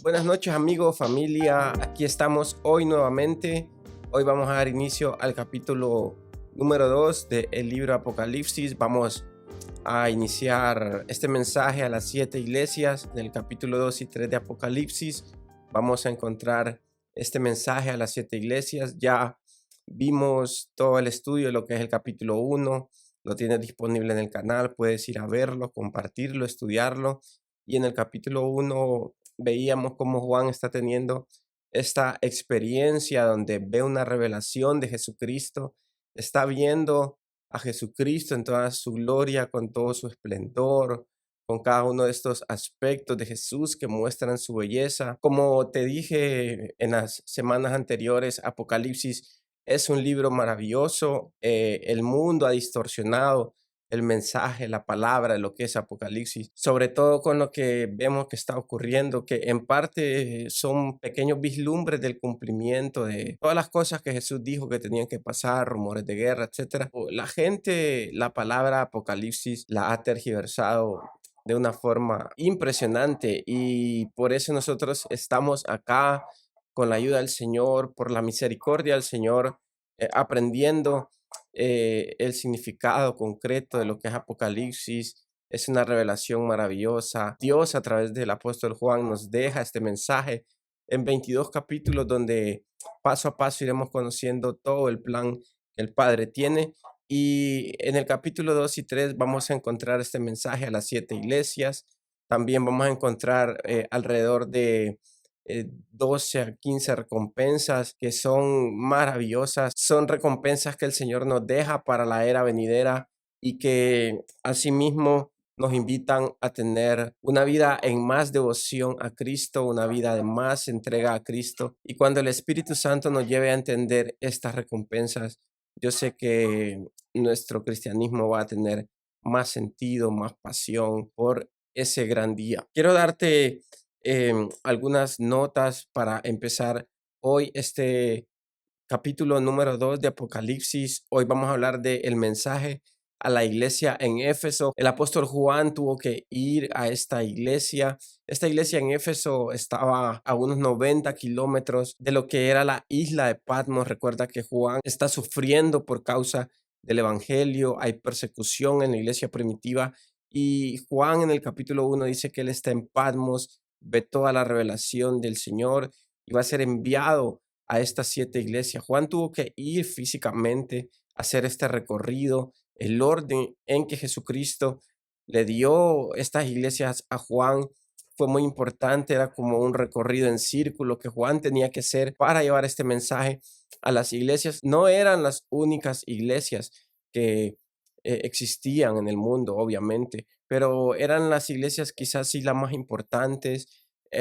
Buenas noches amigos, familia, aquí estamos hoy nuevamente. Hoy vamos a dar inicio al capítulo número 2 del libro Apocalipsis. Vamos a iniciar este mensaje a las 7 iglesias del capítulo 2 y 3 de Apocalipsis. Vamos a encontrar este mensaje a las 7 iglesias. Ya vimos todo el estudio de lo que es el capítulo 1. Lo tienes disponible en el canal, puedes ir a verlo, compartirlo, estudiarlo. Y en el capítulo 1 veíamos cómo Juan está teniendo esta experiencia donde ve una revelación de Jesucristo, está viendo a Jesucristo en toda su gloria, con todo su esplendor, con cada uno de estos aspectos de Jesús que muestran su belleza. Como te dije en las semanas anteriores, Apocalipsis es un libro maravilloso. El mundo ha distorsionado el mensaje, la palabra de lo que es Apocalipsis, sobre todo con lo que vemos que está ocurriendo, que en parte son pequeños vislumbres del cumplimiento de todas las cosas que Jesús dijo que tenían que pasar, rumores de guerra, etcétera. La gente, la palabra Apocalipsis la ha tergiversado de una forma impresionante y por eso nosotros estamos acá con la ayuda del Señor, por la misericordia del Señor, aprendiendo el significado concreto de lo que es Apocalipsis. Es una revelación maravillosa. Dios a través del apóstol Juan nos deja este mensaje en 22 capítulos donde paso a paso iremos conociendo todo el plan que el Padre tiene. Y en el capítulo 2 y 3 vamos a encontrar este mensaje a las 7 iglesias. También vamos a encontrar alrededor de 12 a 15 recompensas que son maravillosas. Son recompensas que el Señor nos deja para la era venidera y que asimismo nos invitan a tener una vida en más devoción a Cristo, una vida de más entrega a Cristo. Y cuando el Espíritu Santo nos lleve a entender estas recompensas, yo sé que nuestro cristianismo va a tener más sentido, más pasión por ese gran día. Quiero darte algunas notas para empezar hoy este capítulo número 2 de Apocalipsis. Hoy vamos a hablar del mensaje a la iglesia en Éfeso. El apóstol Juan tuvo que ir a esta iglesia. Esta iglesia en Éfeso estaba a unos 90 kilómetros de lo que era la isla de Patmos. Recuerda que Juan está sufriendo por causa del evangelio. Hay persecución en la iglesia primitiva. Y Juan en el capítulo 1 dice que él está en Patmos, ve toda la revelación del Señor y va a ser enviado a estas 7 iglesias. Juan tuvo que ir físicamente a hacer este recorrido. El orden en que Jesucristo le dio estas iglesias a Juan fue muy importante. Era como un recorrido en círculo que Juan tenía que hacer para llevar este mensaje a las iglesias. No eran las únicas iglesias que existían en el mundo, obviamente, pero eran las iglesias quizás sí las más importantes.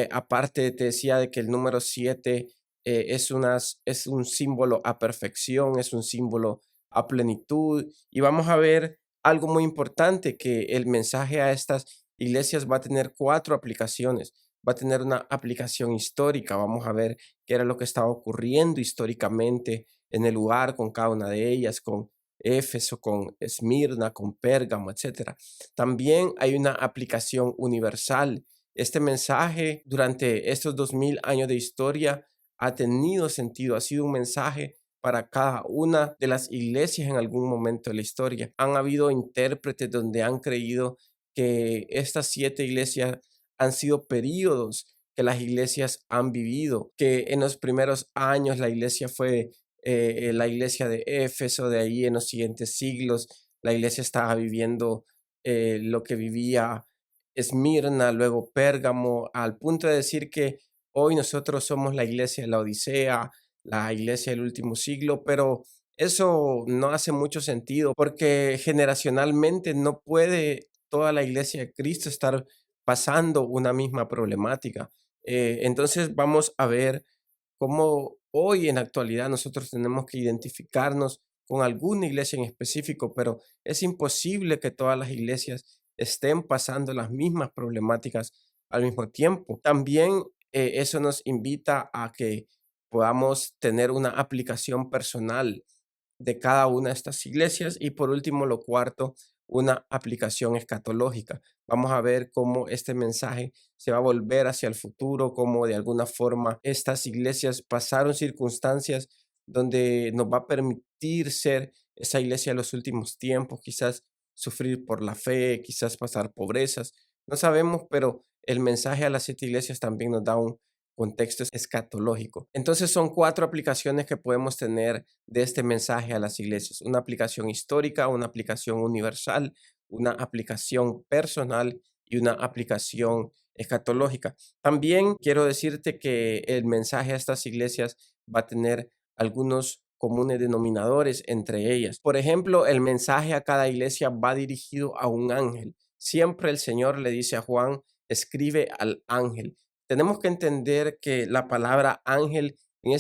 Aparte, te decía de que el número 7 es un símbolo a perfección, es un símbolo a plenitud. Y vamos a ver algo muy importante, que el mensaje a estas iglesias va a tener 4 aplicaciones. Va a tener una aplicación histórica. Vamos a ver qué era lo que estaba ocurriendo históricamente en el lugar con cada una de ellas, con Éfeso, con Esmirna, con Pérgamo, etcétera. También hay una aplicación universal. Este mensaje durante estos 2000 años de historia ha tenido sentido, ha sido un mensaje para cada una de las iglesias en algún momento de la historia. Han habido intérpretes donde han creído que estas 7 iglesias han sido períodos que las iglesias han vivido, que en los primeros años la iglesia fue la iglesia de Éfeso. De ahí en los siguientes siglos la iglesia estaba viviendo lo que vivía Esmirna, luego Pérgamo, al punto de decir que hoy nosotros somos la iglesia de la Odisea, la iglesia del último siglo, pero eso no hace mucho sentido porque generacionalmente no puede toda la iglesia de Cristo estar pasando una misma problemática. Entonces vamos a ver cómo hoy en la actualidad nosotros tenemos que identificarnos con alguna iglesia en específico, pero es imposible que todas las iglesias estén pasando las mismas problemáticas al mismo tiempo. También eso nos invita a que podamos tener una aplicación personal de cada una de estas iglesias. Y por último, lo cuarto, una aplicación escatológica. Vamos a ver cómo este mensaje se va a volver hacia el futuro, cómo de alguna forma estas iglesias pasaron circunstancias donde nos va a permitir ser esa iglesia de los últimos tiempos, quizás sufrir por la fe, quizás pasar pobrezas, no sabemos, pero el mensaje a las 7 iglesias también nos da un contexto escatológico. Entonces son 4 aplicaciones que podemos tener de este mensaje a las iglesias: una aplicación histórica, una aplicación universal, una aplicación personal y una aplicación escatológica. También quiero decirte que el mensaje a estas iglesias va a tener algunos comunes denominadores entre ellas. Por ejemplo, el mensaje a cada iglesia va dirigido a un ángel. Siempre el Señor le dice a Juan: escribe al ángel. Tenemos que entender que la palabra ángel, en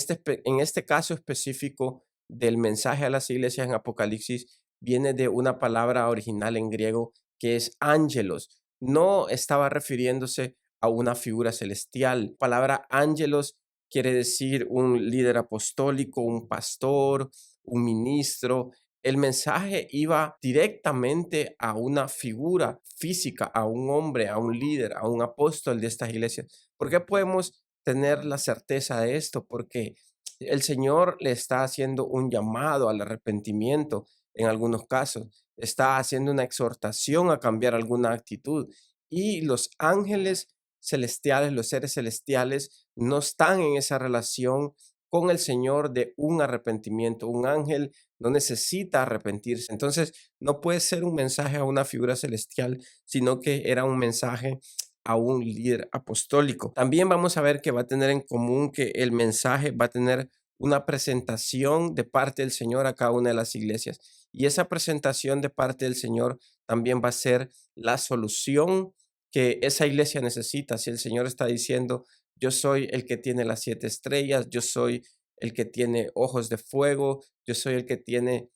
este caso específico del mensaje a las iglesias en Apocalipsis, viene de una palabra original en griego que es ángelos. No estaba refiriéndose a una figura celestial. La palabra ángelos quiere decir un líder apostólico, un pastor, un ministro. El mensaje iba directamente a una figura física, a un hombre, a un líder, a un apóstol de estas iglesias. ¿Por qué podemos tener la certeza de esto? Porque el Señor le está haciendo un llamado al arrepentimiento en algunos casos, está haciendo una exhortación a cambiar alguna actitud, y los ángeles celestiales, los seres celestiales, no están en esa relación con el Señor de un arrepentimiento. Un ángel no necesita arrepentirse. Entonces, no puede ser un mensaje a una figura celestial, sino que era un mensaje a un líder apostólico. También vamos a ver que va a tener en común que el mensaje va a tener una presentación de parte del Señor a cada una de las iglesias. Y esa presentación de parte del Señor también va a ser la solución que esa iglesia necesita. Si el Señor está diciendo: yo soy el que tiene las 7 estrellas, yo soy el que tiene ojos de fuego, yo soy el que tiene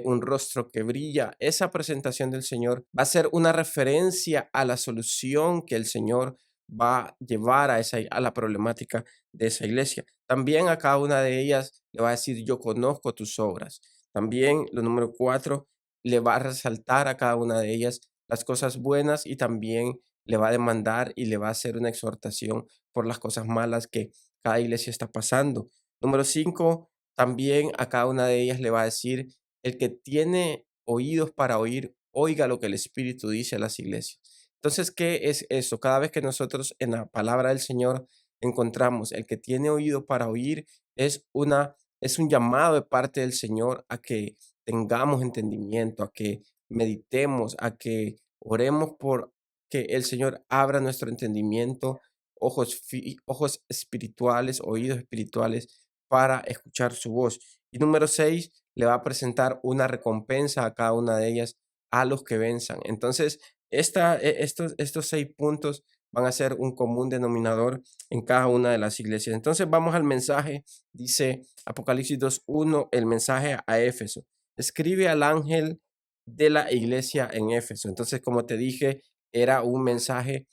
un rostro que brilla. Esa presentación del Señor va a ser una referencia a la solución que el Señor va a llevar a la problemática de esa iglesia. También a cada una de ellas le va a decir: yo conozco tus obras. También, lo número 4, le va a resaltar a cada una de ellas las cosas buenas, y también le va a demandar y le va a hacer una exhortación por las cosas malas que cada iglesia está pasando. Número 5, también a cada una de ellas le va a decir: el que tiene oídos para oír, oiga lo que el Espíritu dice a las iglesias. Entonces, ¿qué es eso? Cada vez que nosotros en la palabra del Señor encontramos el que tiene oído para oír, es un llamado de parte del Señor a que tengamos entendimiento, a que meditemos, a que oremos por que el Señor abra nuestro entendimiento, ojos espirituales, oídos espirituales, para escuchar su voz. Y número 6, le va a presentar una recompensa a cada una de ellas, a los que venzan. Entonces, estos 6 puntos van a ser un común denominador en cada una de las iglesias. Entonces, vamos al mensaje. Dice Apocalipsis 2:1, el mensaje a Éfeso: escribe al ángel de la iglesia en Éfeso. Entonces, como te dije, era un mensaje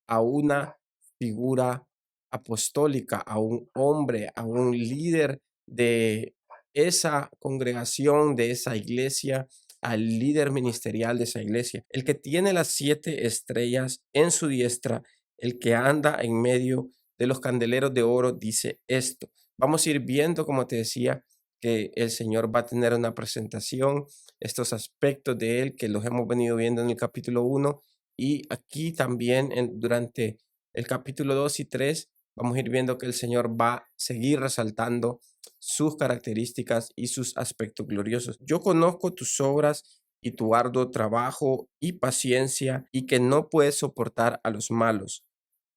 a una figura apostólica, a un hombre, a un líder de esa congregación, de esa iglesia, al líder ministerial de esa iglesia, el que tiene las 7 estrellas en su diestra, el que anda en medio de los candeleros de oro, dice esto. Vamos a ir viendo, como te decía, que el Señor va a tener una presentación, estos aspectos de Él que los hemos venido viendo en el capítulo 1, y aquí también durante el capítulo 2 y 3 vamos a ir viendo que el Señor va a seguir resaltando sus características y sus aspectos gloriosos. Yo conozco tus obras y tu arduo trabajo y paciencia, y que no puedes soportar a los malos,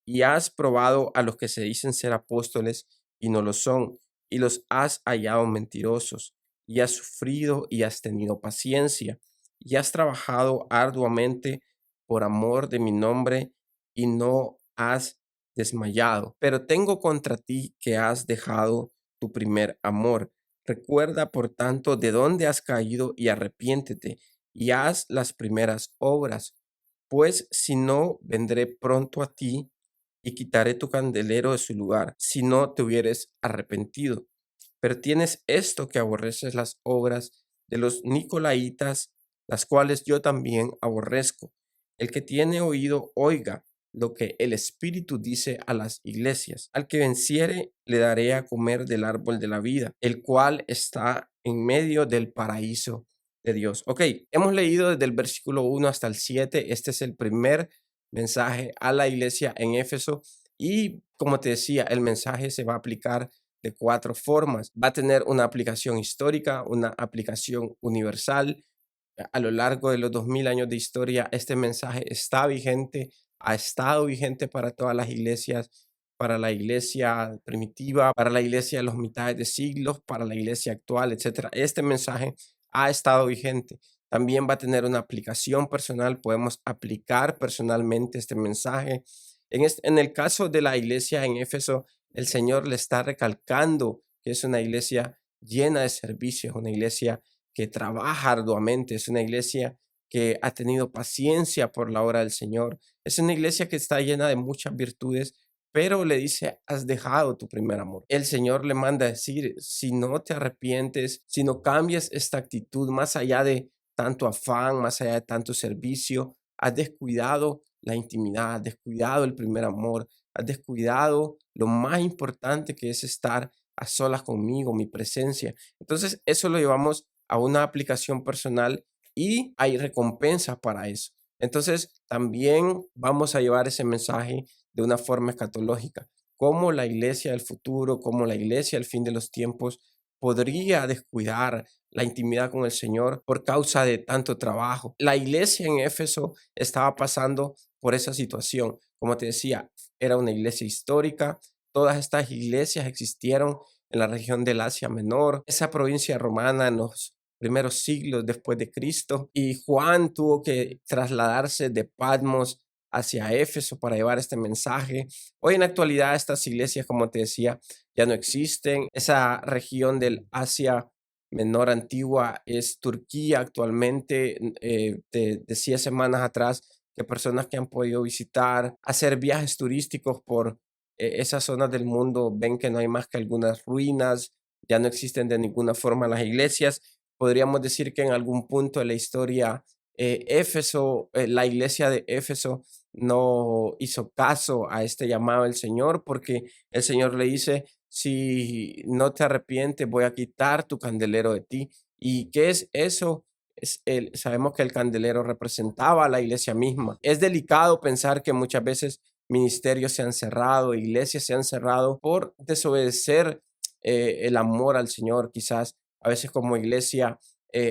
y has probado a los que se dicen ser apóstoles y no lo son, y los has hallado mentirosos, y has sufrido y has tenido paciencia, y has trabajado arduamente por amor de mi nombre, y no has desmayado. Pero tengo contra ti que has dejado tu primer amor. Recuerda, por tanto, de dónde has caído, y arrepiéntete, y haz las primeras obras. Pues si no, vendré pronto a ti y quitaré tu candelero de su lugar, si no te hubieres arrepentido. Pero tienes esto, que aborreces las obras de los Nicolaitas las cuales yo también aborrezco. El que tiene oído, oiga lo que el Espíritu dice a las iglesias. Al que venciere, le daré a comer del árbol de la vida, el cual está en medio del paraíso de Dios. Ok, hemos leído desde el versículo 1 hasta el 7. Este es el primer mensaje a la iglesia en Éfeso. Y como te decía, el mensaje se va a aplicar de cuatro formas. Va a tener una aplicación histórica, una aplicación universal. A lo largo de los 2000 años de historia, este mensaje está vigente, ha estado vigente para todas las iglesias, para la iglesia primitiva, para la iglesia de los mitades de siglos, para la iglesia actual, etcétera. Este mensaje ha estado vigente. También va a tener una aplicación personal, podemos aplicar personalmente este mensaje. En el caso de la iglesia en Éfeso, el Señor le está recalcando que es una iglesia llena de servicios, una iglesia que trabaja arduamente, es una iglesia que ha tenido paciencia por la obra del Señor, es una iglesia que está llena de muchas virtudes, pero le dice, has dejado tu primer amor. El Señor le manda a decir, si no te arrepientes, si no cambias esta actitud, más allá de tanto afán, más allá de tanto servicio, has descuidado la intimidad, has descuidado el primer amor, has descuidado lo más importante que es estar a solas conmigo, mi presencia. Entonces, eso lo llevamos a una aplicación personal y hay recompensas para eso. Entonces, también vamos a llevar ese mensaje de una forma escatológica. Cómo la iglesia del futuro, cómo la iglesia del fin de los tiempos podría descuidar la intimidad con el Señor por causa de tanto trabajo. La iglesia en Éfeso estaba pasando por esa situación. Como te decía, era una iglesia histórica. Todas estas iglesias existieron en la región del Asia Menor, esa provincia romana en los primeros siglos después de Cristo. Y Juan tuvo que trasladarse de Patmos hacia Éfeso para llevar este mensaje. Hoy en la actualidad estas iglesias, como te decía, ya no existen. Esa región del Asia Menor antigua es Turquía actualmente. Te decía semanas atrás que personas que han podido visitar, hacer viajes turísticos por esas zonas del mundo ven que no hay más que algunas ruinas, ya no existen de ninguna forma las iglesias. Podríamos decir que en algún punto de la historia, Éfeso, la iglesia de Éfeso no hizo caso a este llamado del Señor porque el Señor le dice, si no te arrepientes, voy a quitar tu candelero de ti. ¿Y qué es eso? Sabemos que el candelero representaba a la iglesia misma. Es delicado pensar que muchas veces ministerios se han cerrado, iglesias se han cerrado por desobedecer el amor al Señor. Quizás a veces como iglesia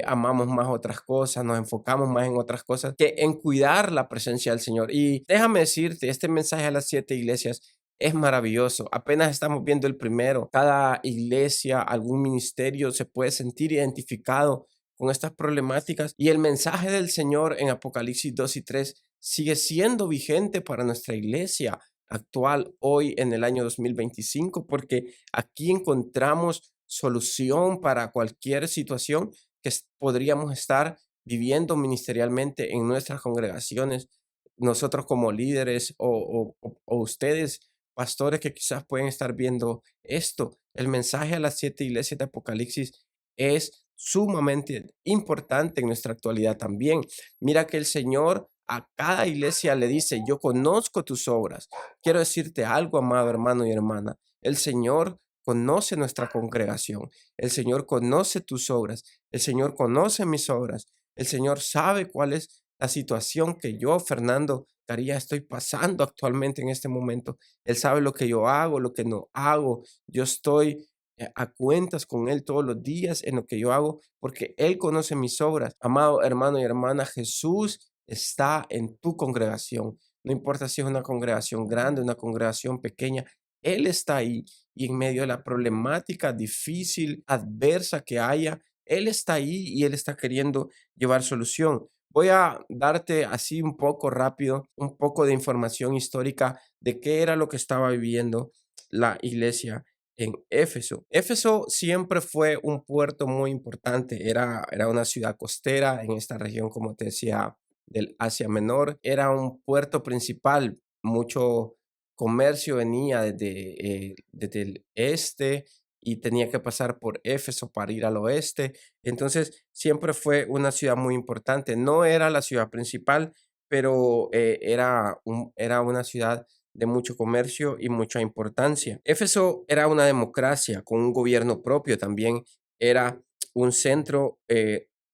amamos más otras cosas, nos enfocamos más en otras cosas que en cuidar la presencia del Señor. Y déjame decirte, este mensaje a las 7 iglesias es maravilloso. Apenas estamos viendo el primero. Cada iglesia, algún ministerio se puede sentir identificado con estas problemáticas y el mensaje del Señor en Apocalipsis 2 y 3 sigue siendo vigente para nuestra iglesia actual hoy en el año 2025 porque aquí encontramos solución para cualquier situación que podríamos estar viviendo ministerialmente en nuestras congregaciones, nosotros como líderes o ustedes, pastores que quizás pueden estar viendo esto. El mensaje a las 7 iglesias de Apocalipsis es sumamente importante en nuestra actualidad también. Mira que el Señor a cada iglesia le dice, yo conozco tus obras. Quiero decirte algo, amado hermano y hermana. El Señor conoce nuestra congregación. El Señor conoce tus obras. El Señor conoce mis obras. El Señor sabe cuál es la situación que yo, Fernando Caría, estoy pasando actualmente en este momento. Él sabe lo que yo hago, lo que no hago. Yo estoy a cuentas con Él todos los días en lo que yo hago, porque Él conoce mis obras. Amado hermano y hermana, Jesús está en tu congregación. No importa si es una congregación grande, una congregación pequeña, Él está ahí. Y en medio de la problemática difícil, adversa que haya, Él está ahí y Él está queriendo llevar solución. Voy a darte así un poco rápido, un poco de información histórica de qué era lo que estaba viviendo la iglesia en Éfeso. Éfeso siempre fue un puerto muy importante, era una ciudad costera en esta región, como te decía, del Asia Menor. Era un puerto principal, mucho comercio venía desde el este y tenía que pasar por Éfeso para ir al oeste. Entonces siempre fue una ciudad muy importante. No era la ciudad principal, pero era una ciudad de mucho comercio y mucha importancia. Éfeso era una democracia con un gobierno propio, también era un centro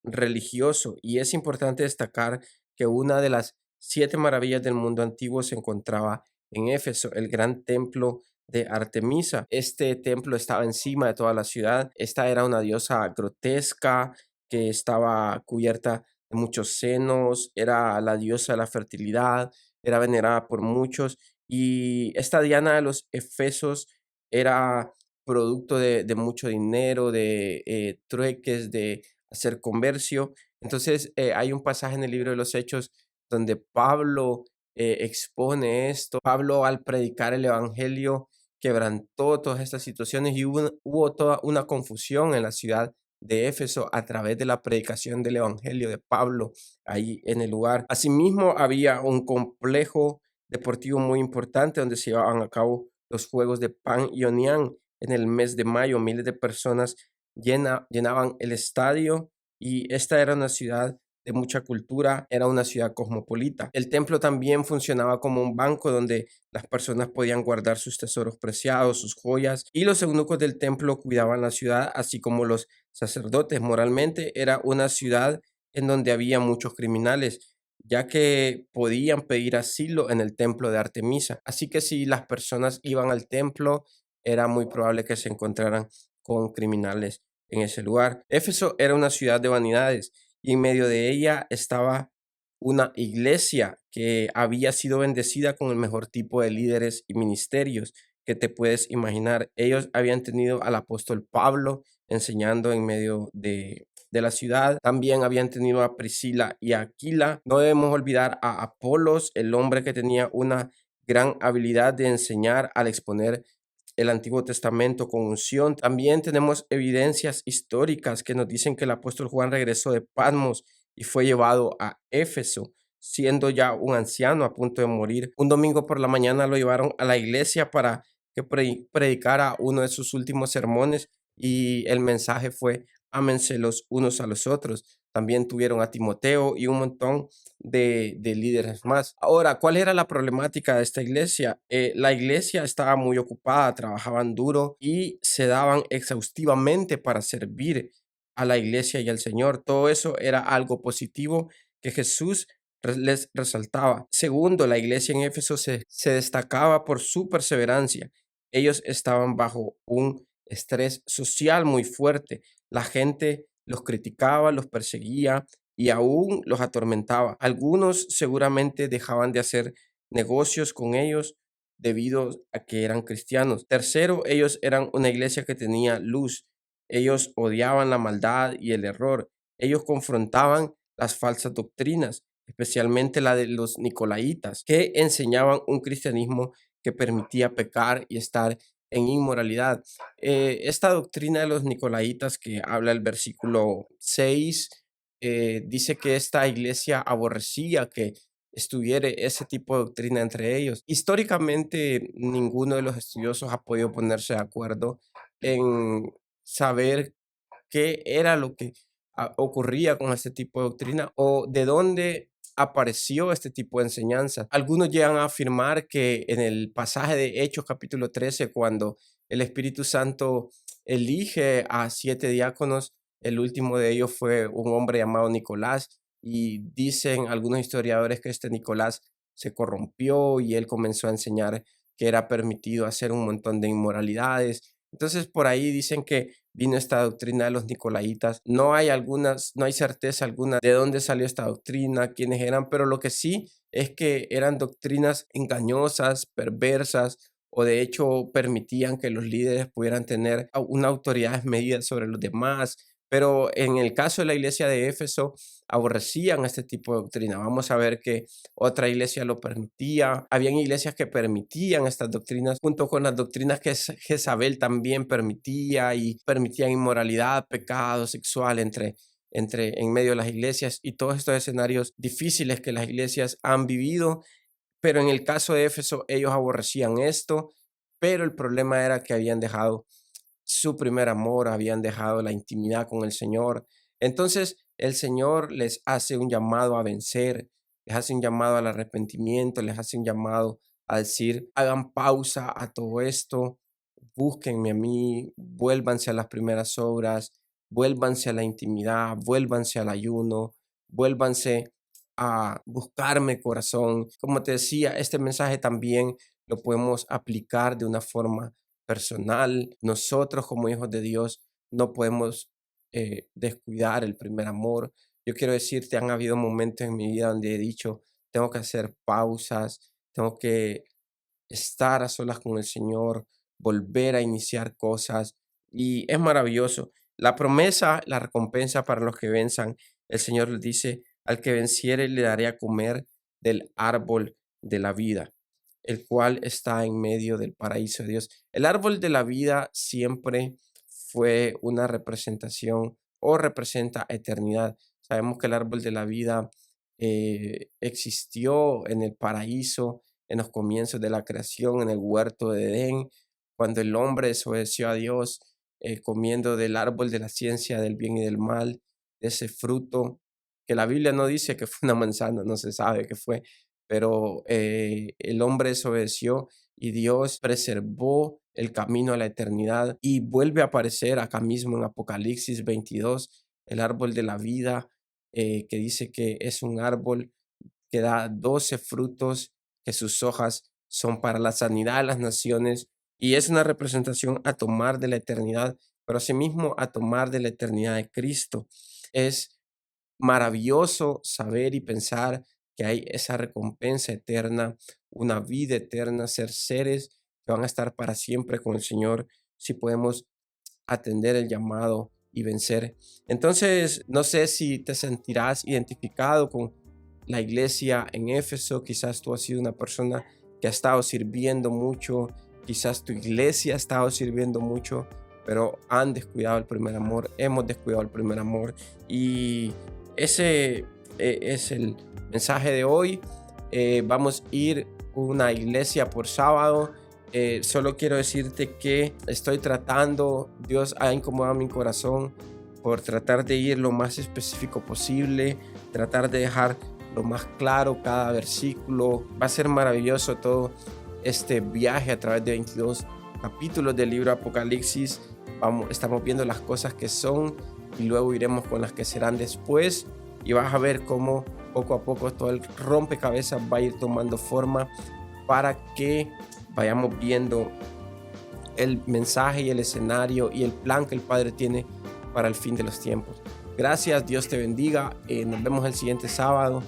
religioso, y es importante destacar que una de las siete maravillas del mundo antiguo se encontraba en Éfeso, el gran templo de Artemisa. Este templo estaba encima de toda la ciudad. Esta era una diosa grotesca que estaba cubierta de muchos senos, era la diosa de la fertilidad, era venerada por muchos, y esta Diana de los Efesos era producto de mucho dinero, de trueques, de hacer comercio. Entonces, hay un pasaje en el libro de los Hechos donde Pablo expone esto. Pablo, al predicar el evangelio, quebrantó todas estas situaciones, y hubo toda una confusión en la ciudad de Éfeso a través de la predicación del evangelio de Pablo ahí en el lugar. Asimismo, había un complejo deportivo muy importante donde se llevaban a cabo los Juegos de Pan y Onián. En el mes de mayo, miles de personas llenaban el estadio, y esta era una ciudad de mucha cultura, era una ciudad cosmopolita. El templo también funcionaba como un banco donde las personas podían guardar sus tesoros preciados, sus joyas, y los eunucos del templo cuidaban la ciudad, así como los sacerdotes. Moralmente era una ciudad en donde había muchos criminales, ya que podían pedir asilo en el templo de Artemisa. Así que si las personas iban al templo, era muy probable que se encontraran con criminales en ese lugar. Éfeso era una ciudad de vanidades, y en medio de ella estaba una iglesia que había sido bendecida con el mejor tipo de líderes y ministerios que te puedes imaginar. Ellos habían tenido al apóstol Pablo enseñando en medio de la ciudad. También habían tenido a Priscila y a Aquila. No debemos olvidar a Apolos, el hombre que tenía una gran habilidad de enseñar al exponer el Antiguo Testamento con unción. También tenemos evidencias históricas que nos dicen que el apóstol Juan regresó de Patmos y fue llevado a Éfeso, siendo ya un anciano a punto de morir. Un domingo por la mañana lo llevaron a la iglesia para que predicara uno de sus últimos sermones, y el mensaje fue: ámense los unos a los otros. También tuvieron a Timoteo y un montón de líderes más. Ahora, ¿cuál era la problemática de esta iglesia? La iglesia estaba muy ocupada, trabajaban duro y se daban exhaustivamente para servir a la iglesia y al Señor. Todo eso era algo positivo que Jesús les resaltaba. Segundo, la iglesia en Éfeso se destacaba por su perseverancia. Ellos estaban bajo un estrés social muy fuerte. La gente los criticaba, los perseguía y aún los atormentaba. Algunos seguramente dejaban de hacer negocios con ellos debido a que eran cristianos. Tercero, ellos eran una iglesia que tenía luz. Ellos odiaban la maldad y el error. Ellos confrontaban las falsas doctrinas, especialmente la de los nicolaitas, que enseñaban un cristianismo que permitía pecar y estar en inmoralidad. Esta doctrina de los nicolaitas que habla el versículo 6 dice que esta iglesia aborrecía que estuviera ese tipo de doctrina entre ellos. Históricamente, ninguno de los estudiosos ha podido ponerse de acuerdo en saber qué era lo que ocurría con este tipo de doctrina, o de dónde apareció este tipo de enseñanza. Algunos llegan a afirmar que en el pasaje de Hechos capítulo 13, cuando el Espíritu Santo elige a 7 diáconos, el último de ellos fue un hombre llamado Nicolás, y dicen algunos historiadores que este Nicolás se corrompió y él comenzó a enseñar que era permitido hacer un montón de inmoralidades. Entonces, por ahí dicen que vino esta doctrina de los nicolaitas. No hay certeza alguna de dónde salió esta doctrina, quiénes eran, pero lo que sí es que eran doctrinas engañosas, perversas, o de hecho permitían que los líderes pudieran tener una autoridad medida sobre los demás. Pero en el caso de la iglesia de Éfeso, aborrecían este tipo de doctrina. Vamos a ver que otra iglesia lo permitía. Habían iglesias que permitían estas doctrinas, junto con las doctrinas que Jezabel también permitía, y permitían inmoralidad, pecado sexual en medio de las iglesias, y todos estos escenarios difíciles que las iglesias han vivido. Pero en el caso de Éfeso, ellos aborrecían esto, pero el problema era que habían dejado su primer amor, habían dejado la intimidad con el Señor. Entonces el Señor les hace un llamado a vencer, les hace un llamado al arrepentimiento, les hace un llamado a decir, hagan pausa a todo esto, búsquenme a mí, vuélvanse a las primeras obras, vuélvanse a la intimidad, vuélvanse al ayuno, vuélvanse a buscarme corazón. Como te decía, este mensaje también lo podemos aplicar de una forma personal. Nosotros como hijos de Dios no podemos descuidar el primer amor. Yo quiero decirte, han habido momentos en mi vida donde he dicho, tengo que hacer pausas, tengo que estar a solas con el Señor, volver a iniciar cosas y es maravilloso. La promesa, la recompensa para los que venzan, el Señor les dice, al que venciere le daré a comer del árbol de la vida, el cual está en medio del paraíso de Dios. El árbol de la vida siempre fue una representación o representa eternidad. Sabemos que el árbol de la vida existió en el paraíso, en los comienzos de la creación, en el huerto de Edén, cuando el hombre desobedeció a Dios, comiendo del árbol de la ciencia del bien y del mal, de ese fruto, que la Biblia no dice que fue una manzana, no se sabe qué fue, pero el hombre desobedeció y Dios preservó el camino a la eternidad y vuelve a aparecer acá mismo en Apocalipsis 22, el árbol de la vida, que dice que es un árbol que da 12 frutos, que sus hojas son para la sanidad de las naciones y es una representación a tomar de la eternidad, pero asimismo a tomar de la eternidad de Cristo. Es maravilloso saber y pensar que hay esa recompensa eterna, una vida eterna, ser seres que van a estar para siempre con el Señor si podemos atender el llamado y vencer. Entonces, no sé si te sentirás identificado con la iglesia en Éfeso. Quizás tú has sido una persona que ha estado sirviendo mucho, quizás tu iglesia ha estado sirviendo mucho, pero han descuidado el primer amor, hemos descuidado el primer amor y ese es el mensaje de hoy. Vamos a ir a una iglesia por sábado. Solo quiero decirte que estoy tratando, Dios ha incomodado mi corazón por tratar de ir lo más específico posible, tratar de dejar lo más claro cada versículo. Va a ser maravilloso todo este viaje a través de 22 capítulos del libro Apocalipsis. Estamos viendo las cosas que son y luego iremos con las que serán después y vas a ver cómo poco a poco todo el rompecabezas va a ir tomando forma para que vayamos viendo el mensaje y el escenario y el plan que el Padre tiene para el fin de los tiempos. Gracias, Dios te bendiga. Nos vemos el siguiente sábado.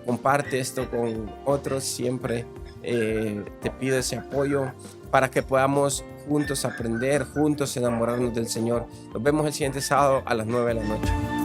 Comparte esto con otros. Siempre te pido ese apoyo para que podamos juntos aprender, juntos enamorarnos del Señor. Nos vemos el siguiente sábado a las 9 de la noche.